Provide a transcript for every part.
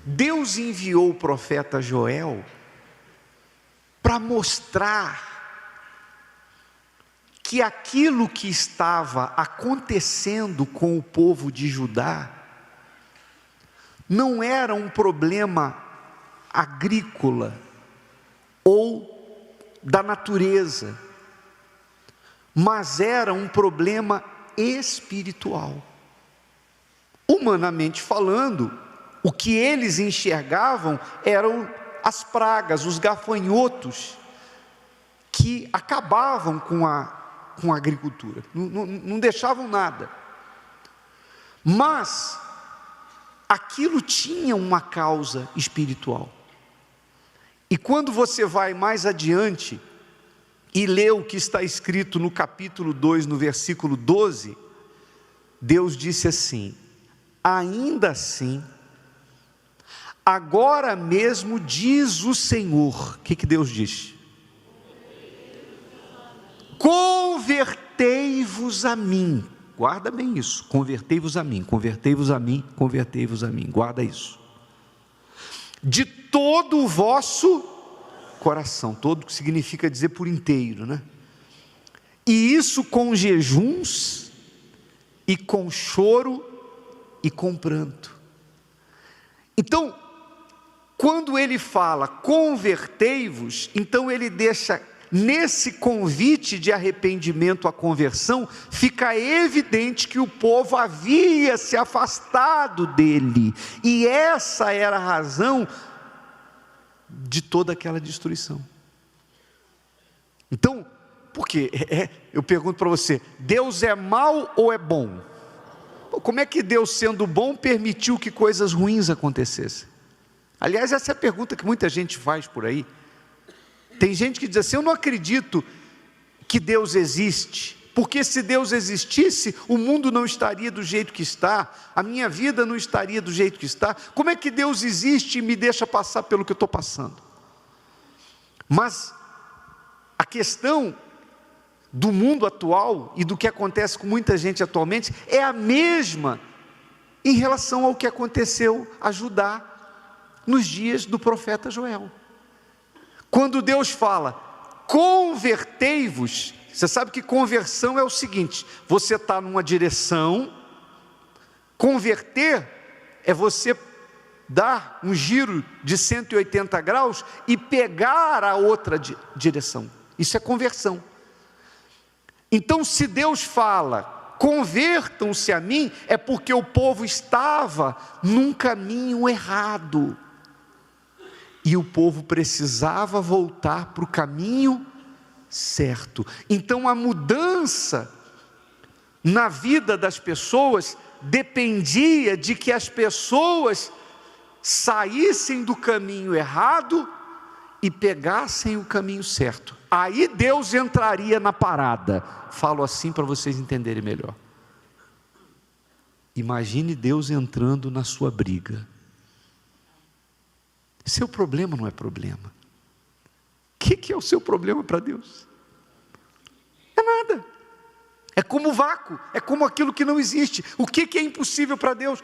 Deus enviou o profeta Joel para mostrar que aquilo que estava acontecendo com o povo de Judá não era um problema agrícola ou da natureza, mas era um problema espiritual. Humanamente falando, o que eles enxergavam eram as pragas, os gafanhotos, que acabavam com a agricultura, não deixavam nada. Mas aquilo tinha uma causa espiritual. E quando você vai mais adiante e lê o que está escrito no capítulo 2, no versículo 12, Deus disse assim: ainda assim, agora mesmo diz o Senhor. O que Deus diz? Convertei-vos a mim. Guarda bem isso, convertei-vos a mim, convertei-vos a mim, convertei-vos a mim, guarda isso. De todo o vosso coração, todo que significa dizer por inteiro, né? E isso com jejuns, e com choro, e com pranto. Então, quando ele fala convertei-vos, então ele deixa, nesse convite de arrependimento à conversão, fica evidente que o povo havia se afastado dele, e essa era a razão de toda aquela destruição. Então, por quê? Eu pergunto para você, Deus é mau ou é bom? Como é que Deus, sendo bom, permitiu que coisas ruins acontecessem? Aliás, essa é a pergunta que muita gente faz por aí. Tem gente que diz assim: eu não acredito que Deus existe, porque se Deus existisse, o mundo não estaria do jeito que está, a minha vida não estaria do jeito que está. Como é que Deus existe e me deixa passar pelo que eu estou passando? Mas a questão do mundo atual e do que acontece com muita gente atualmente é a mesma em relação ao que aconteceu a Judá nos dias do profeta Joel. Quando Deus fala, convertei-vos, você sabe que conversão é o seguinte: você está numa direção, converter é você dar um giro de 180 graus e pegar a outra direção, isso é conversão. Então, se Deus fala, convertam-se a mim, é porque o povo estava num caminho errado, e o povo precisava voltar para o caminho certo. Então a mudança na vida das pessoas dependia de que as pessoas saíssem do caminho errado e pegassem o caminho certo. Aí Deus entraria na parada. Falo assim para vocês entenderem melhor. Imagine Deus entrando na sua briga. Seu problema não é problema. O que é o seu problema para Deus? É nada. É como o vácuo, é como aquilo que não existe. O que é impossível para Deus?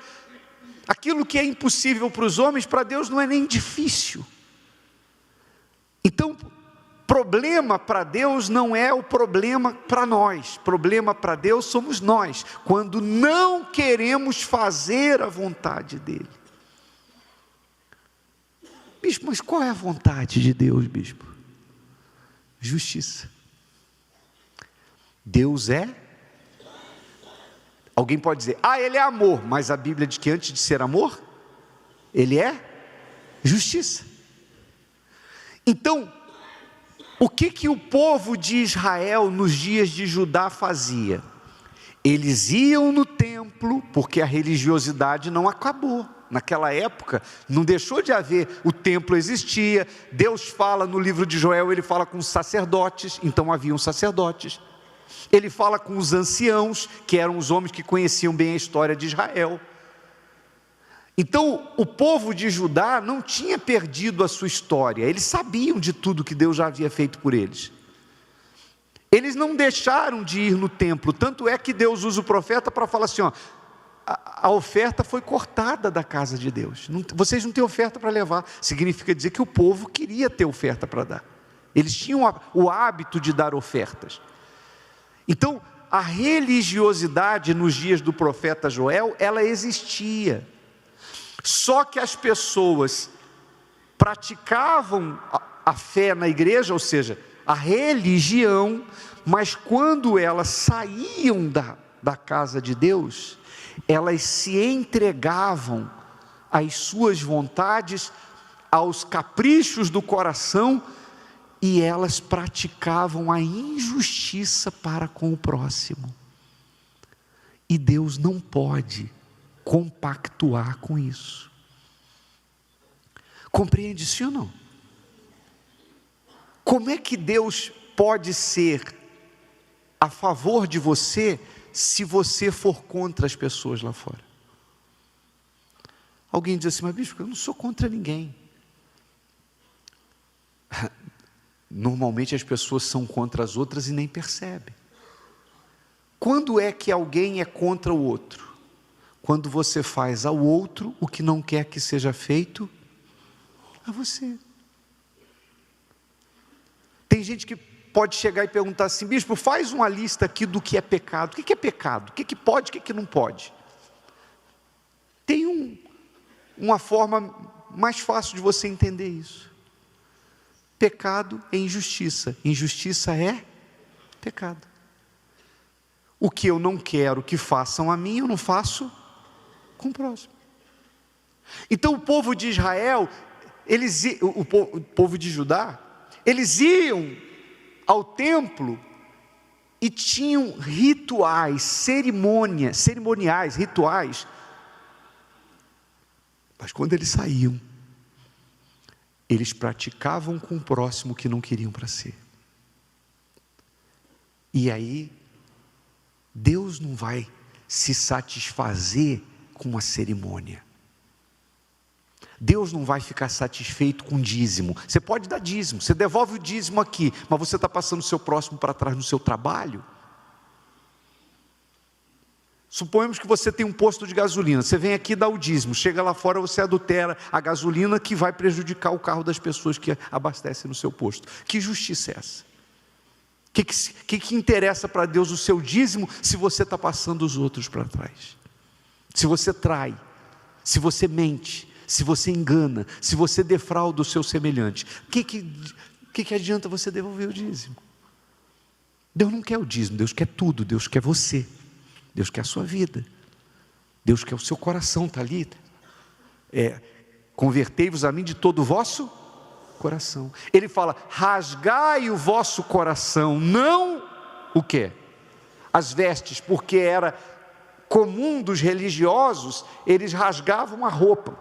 Aquilo que é impossível para os homens, para Deus não é nem difícil. Então, problema para Deus não é o problema para nós. Problema para Deus somos nós, quando não queremos fazer a vontade dEle. Bispo, mas qual é a vontade de Deus, bispo? Justiça. Deus é? Alguém pode dizer, Ele é amor, mas a Bíblia diz que antes de ser amor, Ele é justiça. Então, o que o povo de Israel nos dias de Judá fazia? Eles iam no templo, porque a religiosidade não acabou. Naquela época, não deixou de haver, o templo existia, Deus fala no livro de Joel, Ele fala com os sacerdotes, então haviam sacerdotes. Ele fala com os anciãos, que eram os homens que conheciam bem a história de Israel. Então, o povo de Judá não tinha perdido a sua história, eles sabiam de tudo que Deus já havia feito por eles. Eles não deixaram de ir no templo, tanto é que Deus usa o profeta para falar assim, a oferta foi cortada da casa de Deus. Vocês não têm oferta para levar. Significa dizer que o povo queria ter oferta para dar. Eles tinham o hábito de dar ofertas. Então, a religiosidade nos dias do profeta Joel, ela existia. Só que as pessoas praticavam a fé na igreja, ou seja, a religião, mas quando elas saíam da casa de Deus, elas se entregavam às suas vontades, aos caprichos do coração, e elas praticavam a injustiça para com o próximo. E Deus não pode compactuar com isso. Compreende isso ou não? Como é que Deus pode ser a favor de você se você for contra as pessoas lá fora? Alguém diz assim: mas bispo, eu não sou contra ninguém. Normalmente as pessoas são contra as outras e nem percebem. Quando é que alguém é contra o outro? Quando você faz ao outro o que não quer que seja feito a você. Tem gente que pode chegar e perguntar assim: bispo, faz uma lista aqui do que é pecado. O que é pecado? O que pode, o que não pode? Tem uma forma mais fácil de você entender isso. Pecado é injustiça. Injustiça é pecado. O que eu não quero que façam a mim, eu não faço com o próximo. Então o povo de Israel, o povo de Judá, eles iam ao templo e tinham rituais, cerimoniais, rituais. Mas quando eles saíam, eles praticavam com o próximo o que não queriam para si. E aí, Deus não vai se satisfazer com uma cerimônia. Deus não vai ficar satisfeito com dízimo. Você pode dar dízimo, você devolve o dízimo aqui, mas você está passando o seu próximo para trás no seu trabalho. Suponhamos que você tem um posto de gasolina, você vem aqui dar o dízimo, chega lá fora, você adultera a gasolina que vai prejudicar o carro das pessoas que abastecem no seu posto. Que justiça é essa? O que interessa para Deus o seu dízimo se você está passando os outros para trás? Se você trai, se você mente, se você engana, se você defrauda o seu semelhante, o que adianta você devolver o dízimo? Deus não quer o dízimo, Deus quer tudo, Deus quer você. Deus quer a sua vida, Deus quer o seu coração, está ali. Convertei-vos a mim de todo o vosso coração. Ele fala: rasgai o vosso coração, não o quê? As vestes, porque era comum dos religiosos, eles rasgavam a roupa.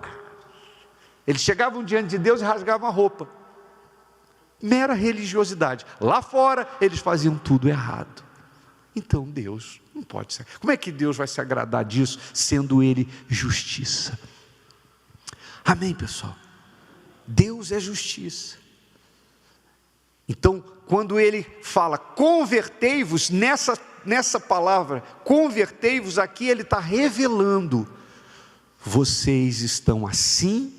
Eles chegavam diante de Deus e rasgavam a roupa. Mera religiosidade. Lá fora, eles faziam tudo errado. Então Deus não pode ser. Como é que Deus vai se agradar disso, sendo Ele justiça? Amém, pessoal? Deus é justiça. Então, quando Ele fala convertei-vos, nessa palavra, convertei-vos, aqui Ele está revelando: vocês estão assim,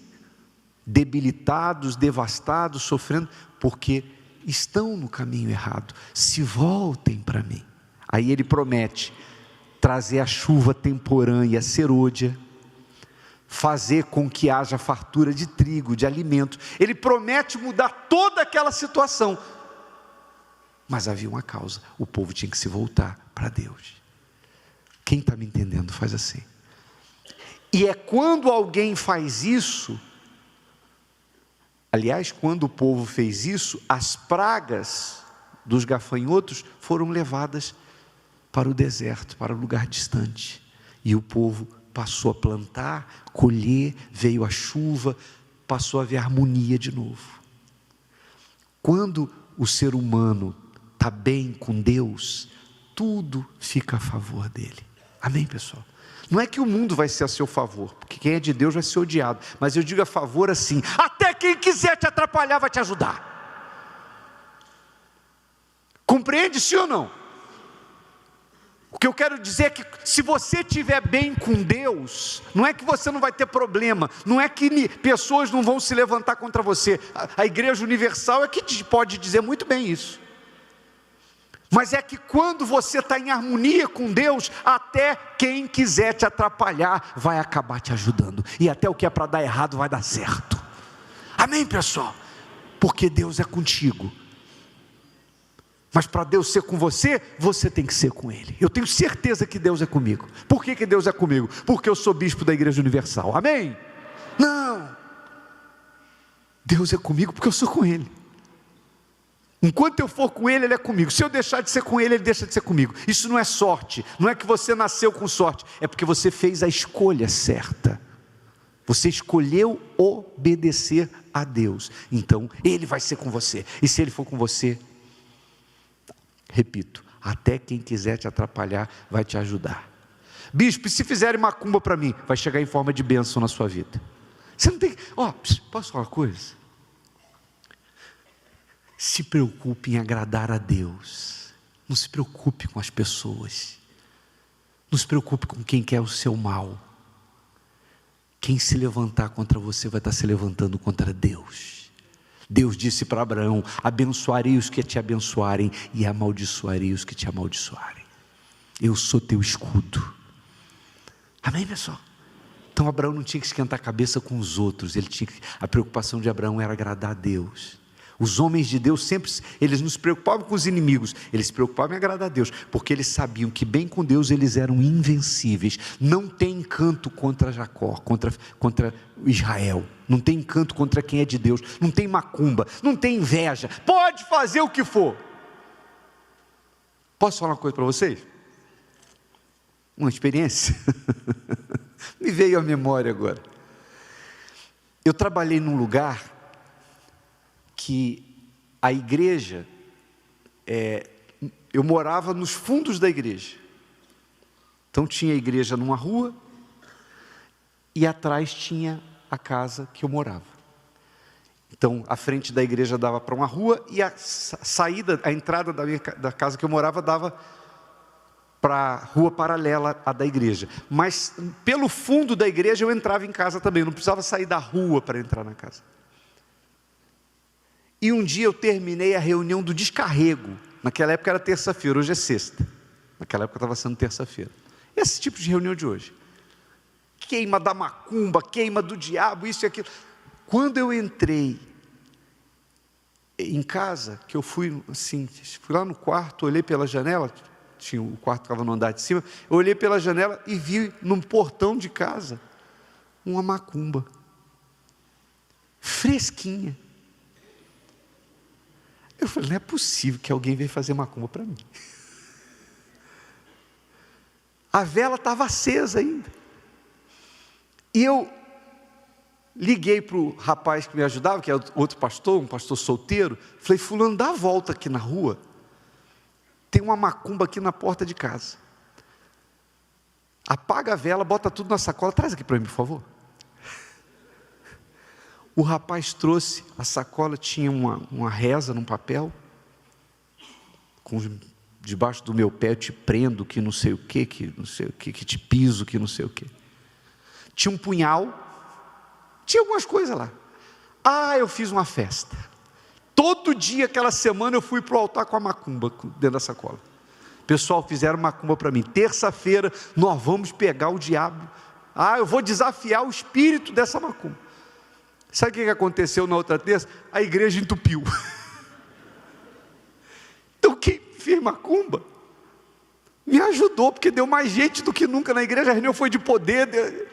debilitados, devastados, sofrendo, porque estão no caminho errado. Se voltem para mim. Aí ele promete trazer a chuva temporânea, a serôdia, fazer com que haja fartura de trigo, de alimento. Ele promete mudar toda aquela situação. Mas havia uma causa: o povo tinha que se voltar para Deus. Quem está me entendendo faz assim. E é quando alguém faz isso, aliás, quando o povo fez isso, as pragas dos gafanhotos foram levadas para o deserto, para um lugar distante, e o povo passou a plantar, colher, veio a chuva, passou a haver harmonia de novo. Quando o ser humano está bem com Deus, tudo fica a favor dele. Amém, pessoal? Não é que o mundo vai ser a seu favor, porque quem é de Deus vai ser odiado, mas eu digo a favor assim: até quem quiser te atrapalhar vai te ajudar. Compreende, sim ou não? O que eu quero dizer é que se você estiver bem com Deus, não é que você não vai ter problema, não é que pessoas não vão se levantar contra você. A Igreja Universal é que pode dizer muito bem isso. Mas é que quando você está em harmonia com Deus, até quem quiser te atrapalhar vai acabar te ajudando. E até o que é para dar errado vai dar certo. Amém, pessoal? Porque Deus é contigo. Mas para Deus ser com você, você tem que ser com Ele. Eu tenho certeza que Deus é comigo. Por que Deus é comigo? Porque eu sou bispo da Igreja Universal. Amém? Não. Deus é comigo porque eu sou com Ele. Enquanto eu for com Ele, Ele é comigo. Se eu deixar de ser com Ele, Ele deixa de ser comigo. Isso não é sorte. Não é que você nasceu com sorte. É porque você fez a escolha certa. Você escolheu obedecer a Deus. Então, Ele vai ser com você. E se Ele for com você, repito, até quem quiser te atrapalhar vai te ajudar. Bispo, se fizerem macumba para mim, vai chegar em forma de bênção na sua vida. Você não tem... posso falar uma coisa? Se preocupe em agradar a Deus. Não se preocupe com as pessoas. Não se preocupe com quem quer o seu mal. Quem se levantar contra você vai estar se levantando contra Deus. Deus disse para Abraão: abençoarei os que te abençoarem e amaldiçoarei os que te amaldiçoarem. Eu sou teu escudo. Amém, pessoal? Então Abraão não tinha que esquentar a cabeça com os outros. A preocupação de Abraão era agradar a Deus. Os homens de Deus sempre, eles não se preocupavam com os inimigos, eles se preocupavam em agradar a Deus, porque eles sabiam que bem com Deus eles eram invencíveis. Não tem encanto contra Jacó, contra Israel, não tem encanto contra quem é de Deus, não tem macumba, não tem inveja, pode fazer o que for. Posso falar uma coisa para vocês? Uma experiência, me veio à memória agora. Eu trabalhei num lugar que a igreja, eu morava nos fundos da igreja. Então tinha a igreja numa rua e atrás tinha a casa que eu morava. Então a frente da igreja dava para uma rua e a saída, a entrada da casa que eu morava dava para a rua paralela à da igreja. Mas pelo fundo da igreja eu entrava em casa também, eu não precisava sair da rua para entrar na casa. E um dia eu terminei a reunião do descarrego. Naquela época era terça-feira, hoje é sexta. Naquela época estava sendo terça-feira. Esse tipo de reunião de hoje. Queima da macumba, queima do diabo, isso e aquilo. Quando eu entrei em casa, que eu fui lá no quarto, olhei pela janela, o quarto ficava no andar de cima, eu olhei pela janela e vi no portão de casa uma macumba. Fresquinha. Eu falei, não é possível que alguém veio fazer macumba para mim. A vela estava acesa ainda. E eu liguei para o rapaz que me ajudava, que é outro pastor, um pastor solteiro. Falei, fulano, dá a volta aqui na rua. Tem uma macumba aqui na porta de casa. Apaga a vela, bota tudo na sacola. Traz aqui para mim, por favor. O rapaz trouxe, a sacola tinha uma reza num papel, debaixo do meu pé eu te prendo, que não sei o que, que te piso, que não sei o que. Tinha um punhal, tinha algumas coisas lá. Eu fiz uma festa. Todo dia, aquela semana, eu fui para o altar com a macumba dentro da sacola. Pessoal, fizeram macumba para mim. Terça-feira, nós vamos pegar o diabo. Eu vou desafiar o espírito dessa macumba. Sabe o que aconteceu na outra terça? A igreja entupiu. Então quem fez macumba me ajudou, porque deu mais gente do que nunca na igreja. A reunião foi de poder.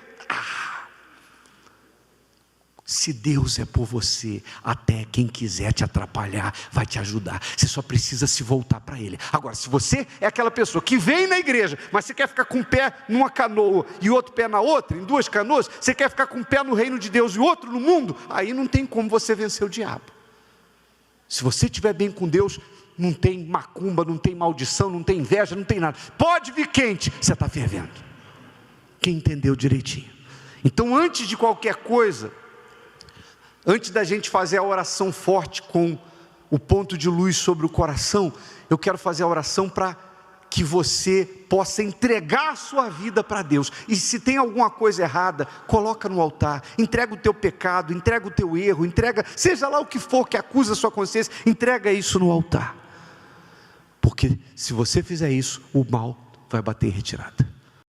Se Deus é por você, até quem quiser te atrapalhar vai te ajudar. Você só precisa se voltar para Ele. Agora, se você é aquela pessoa que vem na igreja, mas você quer ficar com um pé numa canoa e outro pé na outra, em duas canoas, você quer ficar com um pé no reino de Deus e outro no mundo, aí não tem como você vencer o diabo. Se você estiver bem com Deus, não tem macumba, não tem maldição, não tem inveja, não tem nada. Pode vir quente, você está fervendo. Quem entendeu direitinho? Então, antes de qualquer coisa, antes da gente fazer a oração forte com o ponto de luz sobre o coração, eu quero fazer a oração para que você possa entregar a sua vida para Deus. E se tem alguma coisa errada, coloca no altar, entrega o teu pecado, entrega o teu erro, entrega, seja lá o que for que acusa a sua consciência, entrega isso no altar. Porque se você fizer isso, o mal vai bater em retirada.